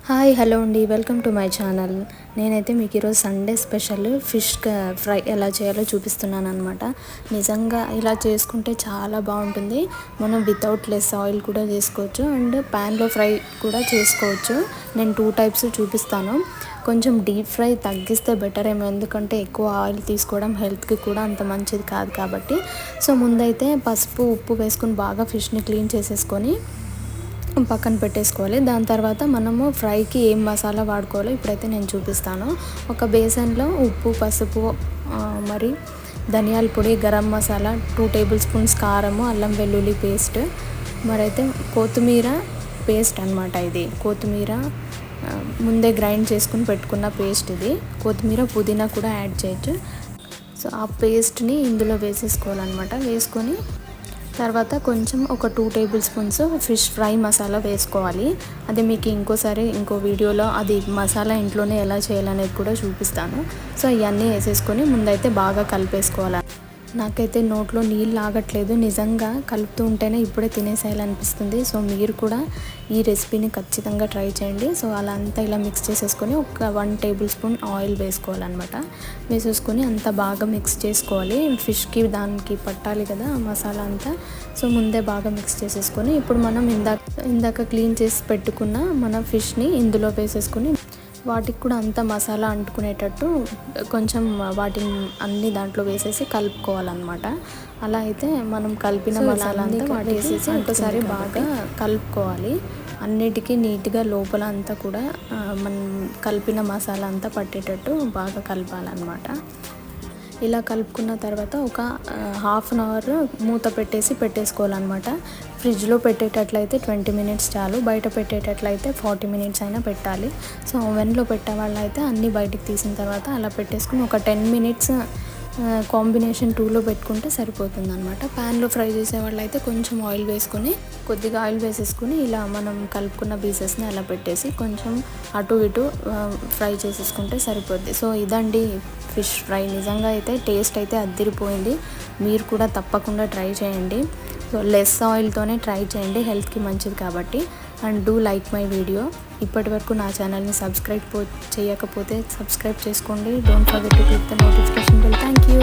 Hi hello అండి, welcome to my channel. నేనైతే మీకు ఈరోజు సండే స్పెషల్ ఫిష్ ఫ్రై ఎలా చేయాలో చూపిస్తున్నాను అనమాట. నిజంగా ఇలా చేసుకుంటే చాలా బాగుంటుంది. మనం వితౌట్ లెస్ ఆయిల్ కూడా చేసుకోవచ్చు అండ్ ప్యాన్లో ఫ్రై కూడా చేసుకోవచ్చు. నేను 2 టైప్స్ చూపిస్తాను. కొంచెం డీప్ ఫ్రై తగ్గిస్తే బెటర్ ఏమో, ఎందుకంటే ఎక్కువ ఆయిల్ తీసుకోవడం హెల్త్కి కూడా అంత మంచిది కాదు కాబట్టి. సో ముందైతే పసుపు ఉప్పు వేసుకొని బాగా ఫిష్ని క్లీన్ చేసేసుకొని పక్కన పెట్టేసుకోవాలి. దాని తర్వాత మనము ఫ్రైకి ఏం మసాలా వాడుకోవాలో ఇప్పుడైతే నేను చూపిస్తాను. ఒక బేసన్లో ఉప్పు, పసుపు, మరి ధనియాల పొడి, గరం మసాలా, 2 టేబుల్ స్పూన్స్ కారము, అల్లం వెల్లుల్లి పేస్ట్, మరైతే కొత్తిమీర పేస్ట్ అనమాట. ఇది కొత్తిమీర ముందే గ్రైండ్ చేసుకుని పెట్టుకున్న పేస్ట్. ఇది కొత్తిమీర, పుదీనా కూడా యాడ్ చేయొచ్చు. సో ఆ పేస్ట్ని ఇందులో వేసేసుకోవాలన్నమాట. వేసుకొని తర్వాత కొంచెం ఒక 2 table spoons fish fry masala వేసుకోవాలి. అది మీకు ఇంకో వీడియోలో అది మసాలా ఇంట్లోనే ఎలా చేయాలనేది కూడా చూపిస్తాను. సో ఇవన్నీ వేసేసుకొని ముందైతే బాగా కలిపేసుకోవాలి. నాకైతే నోట్లో నీళ్ళు ఆగట్లేదు, నిజంగా కలుపుతూ ఉంటేనే ఇప్పుడే తినేసేయాలనిపిస్తుంది. సో మీరు కూడా ఈ రెసిపీని ఖచ్చితంగా ట్రై చేయండి. సో అలా అంతా ఇలా మిక్స్ చేసేసుకొని ఒక 1 టేబుల్ స్పూన్ ఆయిల్ వేసుకోవాలన్నమాట. వేసేసుకొని అంతా బాగా మిక్స్ చేసుకోవాలి. ఫిష్కి దానికి పట్టాలి కదా మసాలా అంతా. సో ముందే బాగా మిక్స్ చేసేసుకొని ఇప్పుడు మనం ఇందాక క్లీన్ చేసి పెట్టుకున్న మన ఫిష్ని ఇందులో వేసేసుకొని వాటికి కూడా అంత మసాలా అంటుకునేటట్టు కొంచెం వాటిని అన్ని దాంట్లో వేసేసి కలుపుకోవాలన్నమాట. అలా అయితే మనం కలిపిన మసాలా అంతా వాటి వేసేసి ఒకసారి బాగా కలుపుకోవాలి. అన్నిటికీ నీట్గా లోపల అంతా కూడా మనం కలిపిన మసాలా అంతా పట్టేటట్టు బాగా కలపాలన్నమాట. ఇలా కలుపుకున్న తర్వాత ఒక హాఫ్ అన్ అవర్ మూత పెట్టేసుకోవాలన్నమాట. ఫ్రిడ్జ్లో పెట్టేటట్లయితే 20 మినిట్స్ చాలు, బయట పెట్టేటట్లయితే 40 మినిట్స్ అయినా పెట్టాలి. సో ఓవెన్లో పెట్టే వాళ్ళైతే అన్నీ బయటికి తీసిన తర్వాత అలా పెట్టేసుకుని ఒక 10 మినిట్స్ కాంబినేషన్ 2లో పెట్టుకుంటే సరిపోతుంది అనమాట. ప్యాన్లో ఫ్రై చేసేవాళ్ళు అయితే కొంచెం ఆయిల్ వేసుకొని కొద్దిగా ఆయిల్ వేసేసుకుని ఇలా మనం కలుపుకున్న పీసెస్ని అలా పెట్టేసి కొంచెం అటు ఇటు ఫ్రై చేసేసుకుంటే సరిపోద్ది. సో ఇదండి ఫిష్ ఫ్రై. నిజంగా అయితే టేస్ట్ అయితే అద్దిరిపోయింది. మీరు కూడా తప్పకుండా ట్రై చేయండి. సో లెస్ ఆయిల్తోనే ట్రై చేయండి, హెల్త్కి మంచిది కాబట్టి. And do like my video. ఇప్పటి వరకు నా ఛానల్ని చేయకపోతే సబ్స్క్రైబ్ చేసుకోండి. Don't forget to click the notification bell. Thank you.